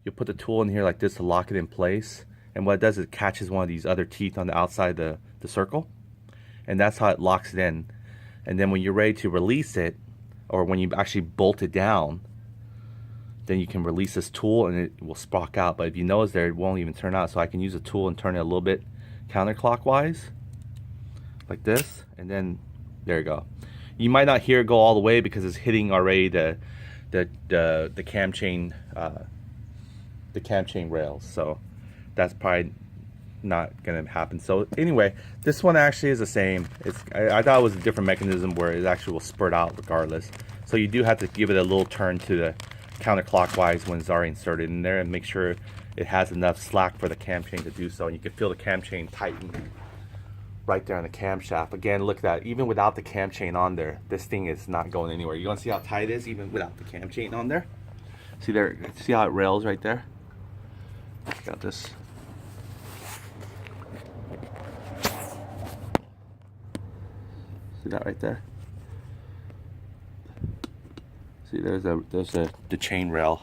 you'll put the tool in here like this to lock it in place. And what it does is it catches one of these other teeth on the outside of the circle. And that's how it locks it in. And then when you're ready to release it, or when you actually bolt it down, then you can release this tool and it will sprock out. But if you notice there, it won't even turn out. So I can use a tool and turn it a little bit counterclockwise, like this, and then there you go. You might not hear it go all the way because it's hitting already the cam chain rails. So that's probably not gonna happen. So anyway, this one actually is the same. I thought it was a different mechanism where it actually will spurt out regardless. So you do have to give it a little turn to the counterclockwise when it's already inserted in there, and make sure it has enough slack for the cam chain to do so. And you can feel the cam chain tighten right there on the camshaft. Again, look at that. Even without the cam chain on there, this thing is not going anywhere. You want to see how tight it is even without the cam chain on there? See there? See how it rails right there? Got this. See that right there? See, there's the chain rail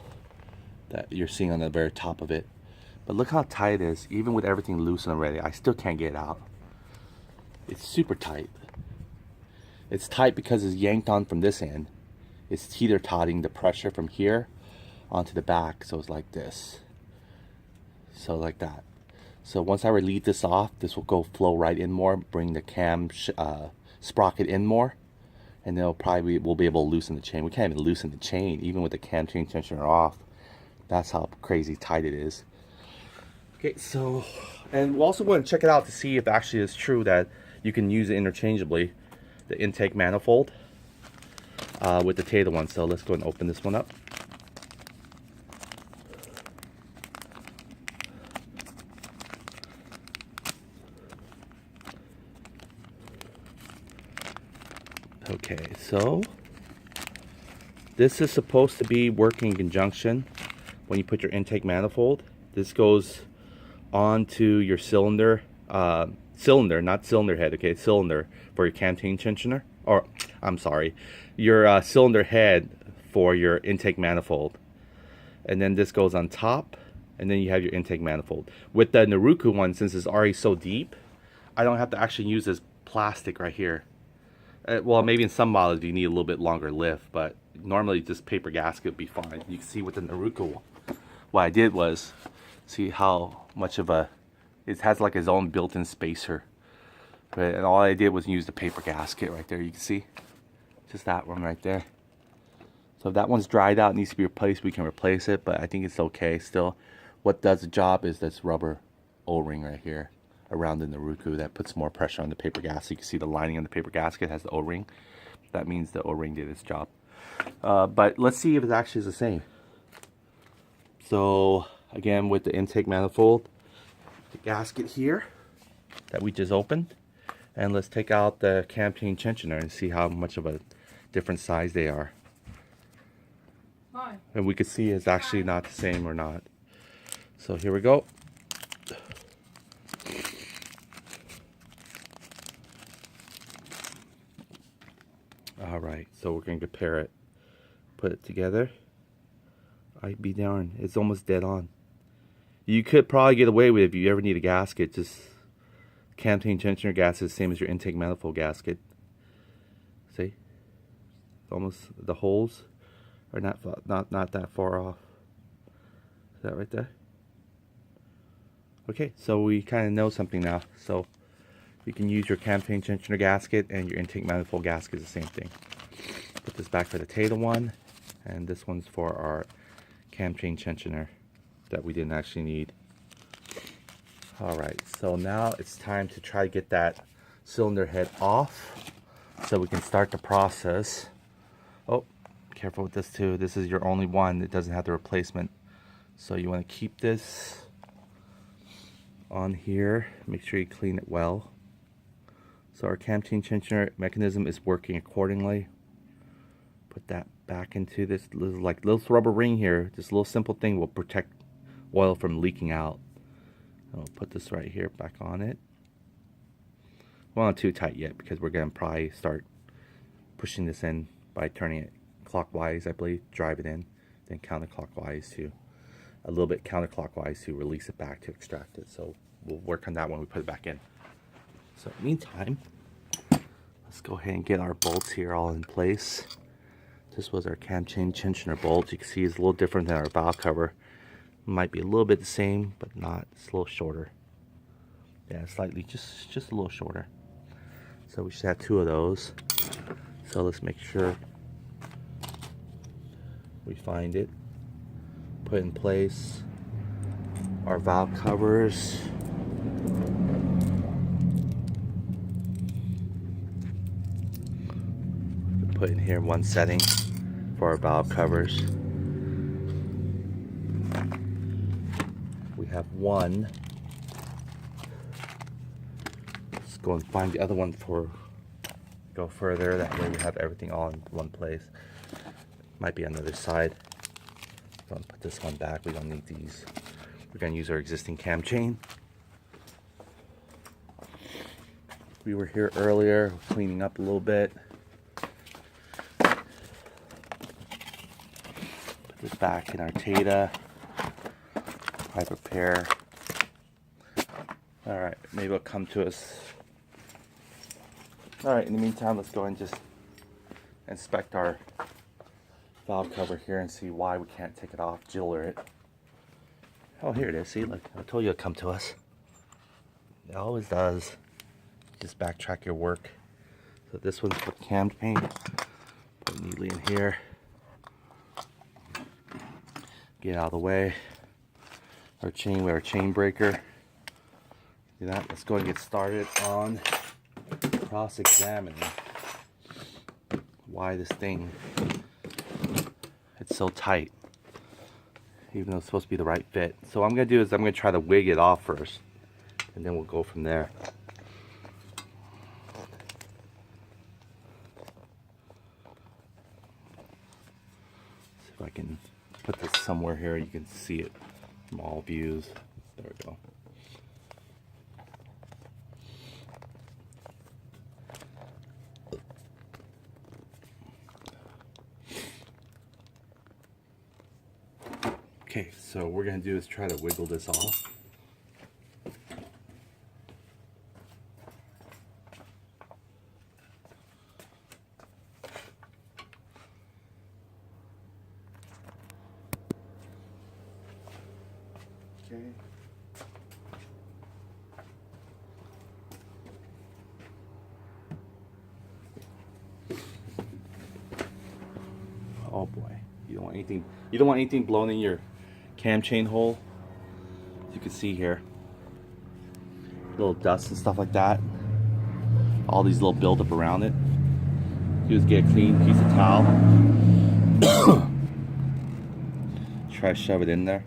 that you're seeing on the very top of it. But look how tight it is. Even with everything loosened already, I still can't get it out. It's super tight. It's tight because it's yanked on from this end. It's teeter-totting the pressure from here onto the back. So it's like this. So like that. So once I relieve this off, this will go flow right in more, bring the cam sprocket in more, and then we'll be able to loosen the chain. We can't even loosen the chain even with the cam chain tensioner off. That's how crazy tight it is. Okay, so, and we'll also want to check it out to see if actually it's true that you can use it interchangeably, the intake manifold with the Tata one. So let's go and open this one up. Okay, so this is supposed to be working in conjunction when you put your intake manifold. This goes onto your cylinder, not cylinder head, okay, cylinder for your cam chain tensioner, or I'm sorry, your cylinder head for your intake manifold. And then this goes on top, and then you have your intake manifold. With the Naruku one, since it's already so deep, I don't have to actually use this plastic right here. Well, maybe in some models you need a little bit longer lift, but normally just paper gasket would be fine. You can see with the Naruku, what I did was, see how much of it has like its own built-in spacer. But and all I did was use the paper gasket right there. You can see, just that one right there. So if that one's dried out, needs to be replaced, we can replace it, but I think it's okay still. What does the job is this rubber O-ring right here around the Naruku that puts more pressure on the paper gasket. You can see the lining on the paper gasket has the O-ring. That means the O-ring did its job. But let's see if it actually is the same. So again, with the intake manifold, the gasket here that we just opened, and let's take out the cam chain tensioner and see how much of a different size they are. Hi. And we can see it's actually not the same or not. So here we go. All right, so we're gonna compare it, put it together. I'd be darned, it's almost dead on. You could probably get away with it if you ever need a gasket. Just cam chain tensioner gasket is the same as your intake manifold gasket. See, almost the holes are not that far off. Is that right there? Okay, so we kind of know something now. So you can use your cam chain tensioner gasket and your intake manifold gasket is the same thing. Put this back for the Tata one, and this one's for our cam chain tensioner that we didn't actually need. Alright, so now it's time to try to get that cylinder head off so we can start the process. Oh, careful with this too. This is your only one. It doesn't have the replacement. So you want to keep this on here. Make sure you clean it well. So our cam chain tensioner mechanism is working accordingly. Put that back into this little rubber ring here. This little simple thing will protect oil from leaking out. And we'll put this right here back on it. Well, not too tight yet because we're going to probably start pushing this in by turning it clockwise, I believe. Drive it in, then counterclockwise too. a little bit counterclockwise to release it back to extract it. So we'll work on that when we put it back in. So meantime, let's go ahead and get our bolts here all in place. This was our cam chain tensioner bolt. You can see it's a little different than our valve cover. Might be a little bit the same, but not. It's a little shorter. Yeah, slightly, just a little shorter. So we should have 2 of those. So let's make sure we find it. Put in place our valve covers. Put in here one setting for our valve covers. We have one. Let's go and find the other one for go further. That way we have everything all in one place. Might be on the other side. Going to put this one back. We don't need these. We're going to use our existing cam chain. We were here earlier cleaning up a little bit. Put this back in our Tata. Pipe repair. Alright, maybe it'll come to us. Alright, in the meantime, let's go and just inspect our valve cover here and see why we can't take it off, jiller it. Oh, here it is. See, look, I told you it'd come to us. It always does. Just backtrack your work. So this one's for cam paint. Put it neatly in here. Get out of the way. Our chain with our chain breaker. Do that. Let's go and get started on cross-examining why this thing it's so tight, even though it's supposed to be the right fit. So what I'm gonna do is I'm gonna try to wig it off first, and then we'll go from there. See if I can put this somewhere here you can see it from all views. There we go. Okay, so what we're going to do is try to wiggle this off. Okay. Oh boy, you don't want anything blown in your cam chain hole. As you can see here, little dust and stuff like that, all these little buildup around it. Do is get a clean piece of towel. Try to shove it in there.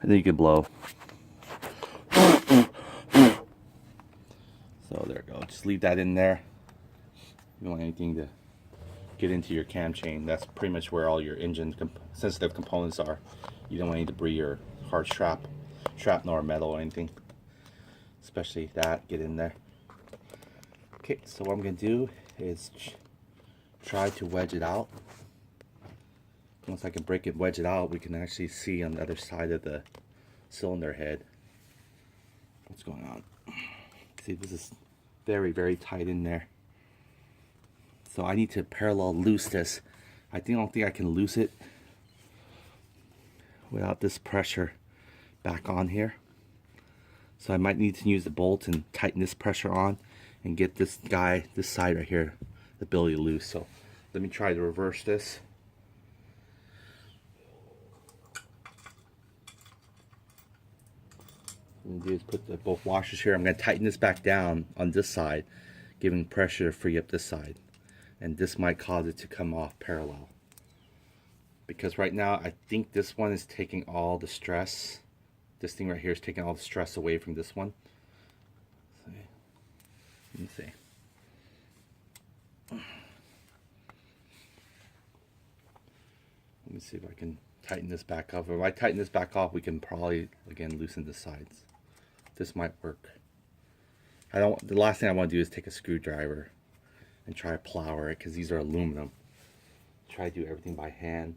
And then you can blow. So there we go. Just leave that in there. You don't want anything to get into your cam chain. That's pretty much where all your engine sensitive components are. You don't want any debris or hard shrapnel or metal or anything, especially that, get in there. Okay, so what I'm going to do is try to wedge it out. Once I can break it, wedge it out, we can actually see on the other side of the cylinder head what's going on. See, this is very, very tight in there. So I need to parallel loose this. I don't think I can loose it without this pressure back on here. So I might need to use the bolt and tighten this pressure on and get this side right here, the ability to loose. So let me try to reverse this. What I'm gonna do is put both washers here. I'm going to tighten this back down on this side, giving pressure to free up this side. And this might cause it to come off parallel. Because right now, I think this one is taking all the stress. This thing right here is taking all the stress away from this one. Let me see. Let me see if I can tighten this back off. If I tighten this back off, we can probably, again, loosen the sides. This might work. The last thing I want to do is take a screwdriver and try to plow it because these are aluminum. Try to do everything by hand.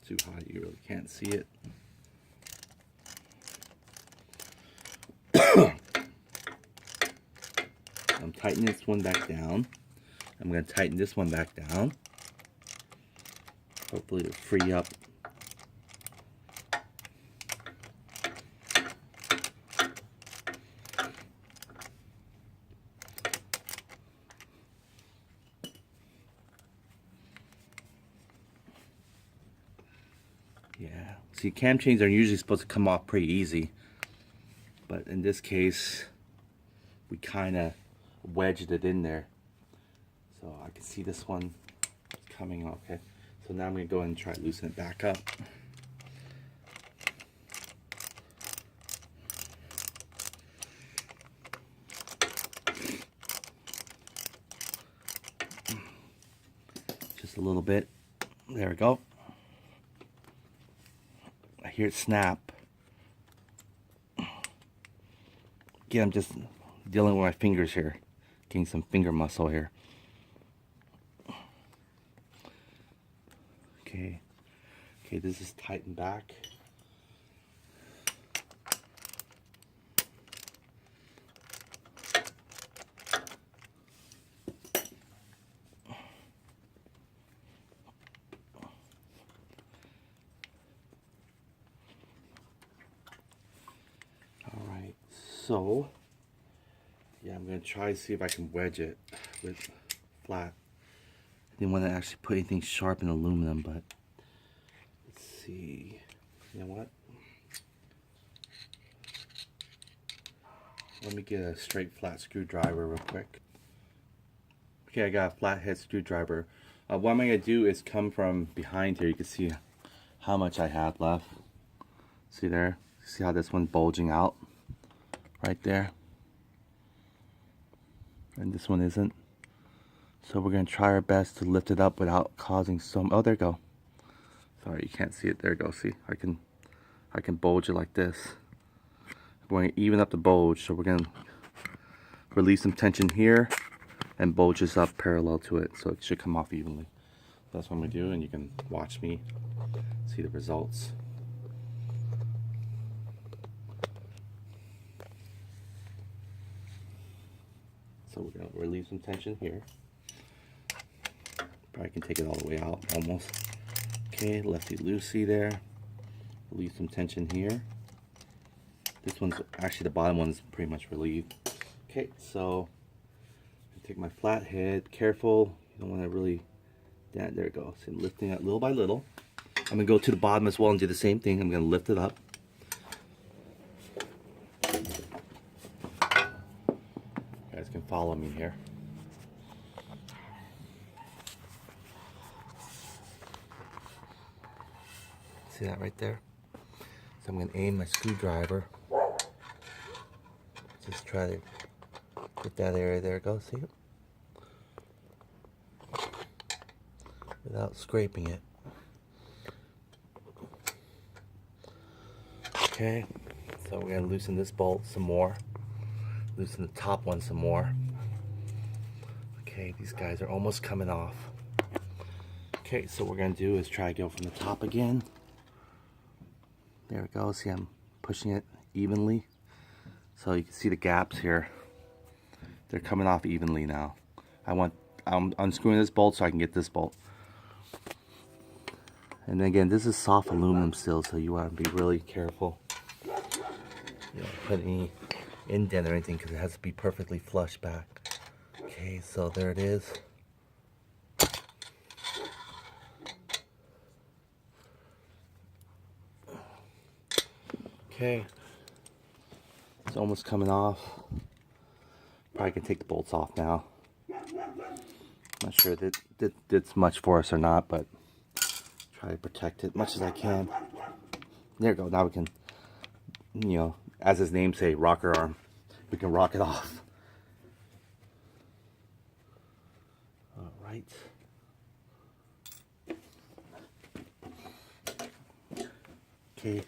Too hot, you really can't see it. I'm tightening this one back down. I'm going to tighten this one back down. Hopefully it'll free up. Yeah, see, cam chains are usually supposed to come off pretty easy, but in this case we kind of wedged it in there, so I can see this one coming off. Okay, so now I'm going to go ahead and try to loosen it back up. Just a little bit. There we go. I hear it snap. Again, I'm just dealing with my fingers here, getting some finger muscle here. Okay, this is tightened back. All right, so yeah, I'm gonna try to see if I can wedge it with flat. I didn't want to actually put anything sharp in aluminum, but let's see. You know what? Let me get a straight flat screwdriver real quick. Okay, I got a flathead screwdriver. What I'm gonna do is come from behind here. You can see how much I had left. See there? See how this one's bulging out? Right there. And this one isn't. So we're going to try our best to lift it up without causing some... Oh, there you go. Sorry, you can't see it. There you go. See, I can bulge it like this. We're going to even up the bulge. So we're going to release some tension here and bulge this up parallel to it. So it should come off evenly. That's what I'm going to do, and you can watch me see the results. So we're going to relieve some tension here. Probably can take it all the way out, almost. Okay, lefty-loosey there. Relieve some tension here. This one's, actually the bottom one's pretty much relieved. Okay, so I take my flathead, careful. You don't want to really, there it goes. So I'm lifting it little by little. I'm going to go to the bottom as well and do the same thing. I'm going to lift it up. You guys can follow me here. See that right there? So I'm going to aim my screwdriver. Just try to get that area there. Go, see it? Without scraping it. Okay, so we're going to loosen this bolt some more. Loosen the top one some more. Okay, these guys are almost coming off. Okay, so what we're going to do is try to go from the top again. There we go. See, I'm pushing it evenly. So you can see the gaps here. They're coming off evenly now. I'm unscrewing this bolt so I can get this bolt. And again, this is soft aluminum still, so you want to be really careful. You don't put any indent or anything because it has to be perfectly flush back. Okay, so there it is. Okay, it's almost coming off. Probably can take the bolts off now. Not sure that it's much for us or not, but try to protect it as much as I can. There we go. Now we can, you know, as his name say, rocker arm. We can rock it off. All right. Okay.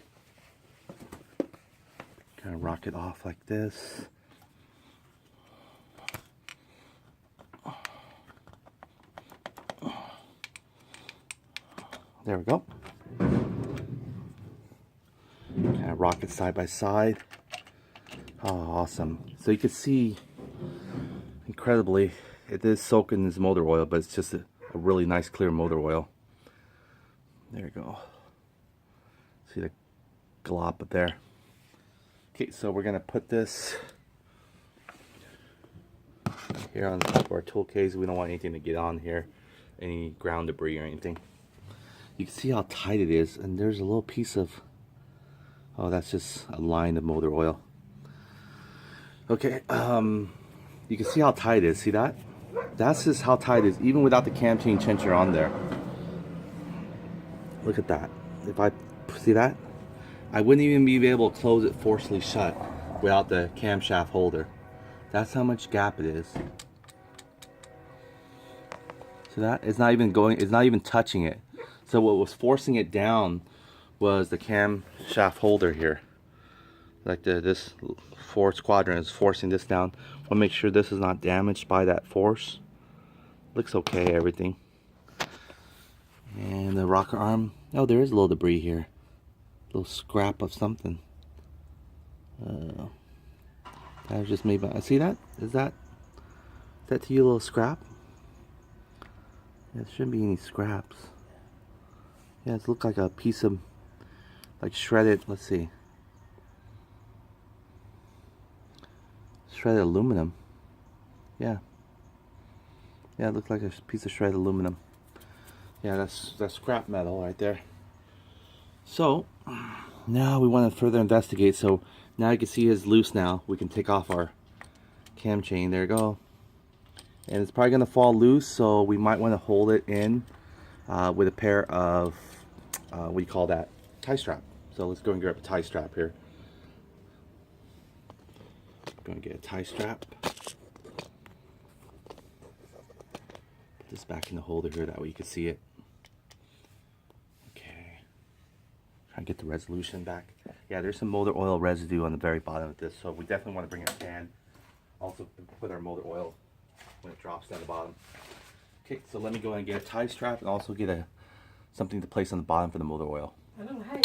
Kind of rock it off like this. There we go. Kind of rock it side by side. Oh, awesome. So you can see, incredibly, it is soaked in this motor oil, but it's just a really nice clear motor oil. There you go. See the glop up there. Okay, so we're gonna put this here on the top of our tool case. We don't want anything to get on here, any ground debris or anything. You can see how tight it is, and there's a little piece of, oh, that's just a line of motor oil. Okay, you can see how tight it is. See that? That's just how tight it is, even without the cam chain chincher on there. Look at that. If I see that, I wouldn't even be able to close it forcefully shut without the camshaft holder. That's how much gap it is. See that? It's not even going, it's not even touching it. So what was forcing it down was the camshaft holder here. Like this force quadrant is forcing this down. Want to make sure this is not damaged by that force. Looks okay, everything. And the rocker arm. Oh, there is a little debris here. A little scrap of something. That was just made by. See that? Is that to you a little scrap? There shouldn't be any scraps. Yeah, it looks like a piece of like shredded. Let's see. Shredded aluminum. Yeah. Yeah, it looks like a piece of shredded aluminum. Yeah, that's scrap metal right there. So now we want to further investigate. So now you can see it's loose now. We can take off our cam chain. There you go. And it's probably going to fall loose, so we might want to hold it in with a pair of, what do you call that? Tie strap. So let's go and grab a tie strap here. Going to get a tie strap. Put this back in the holder here, that way you can see it. Okay. Try and get the resolution back. Yeah, there's some motor oil residue on the very bottom of this, so we definitely want to bring a can. Also put our motor oil when it drops down the bottom. Okay, so let me go and get a tie strap and also get something to place on the bottom for the motor oil. Hello, hey.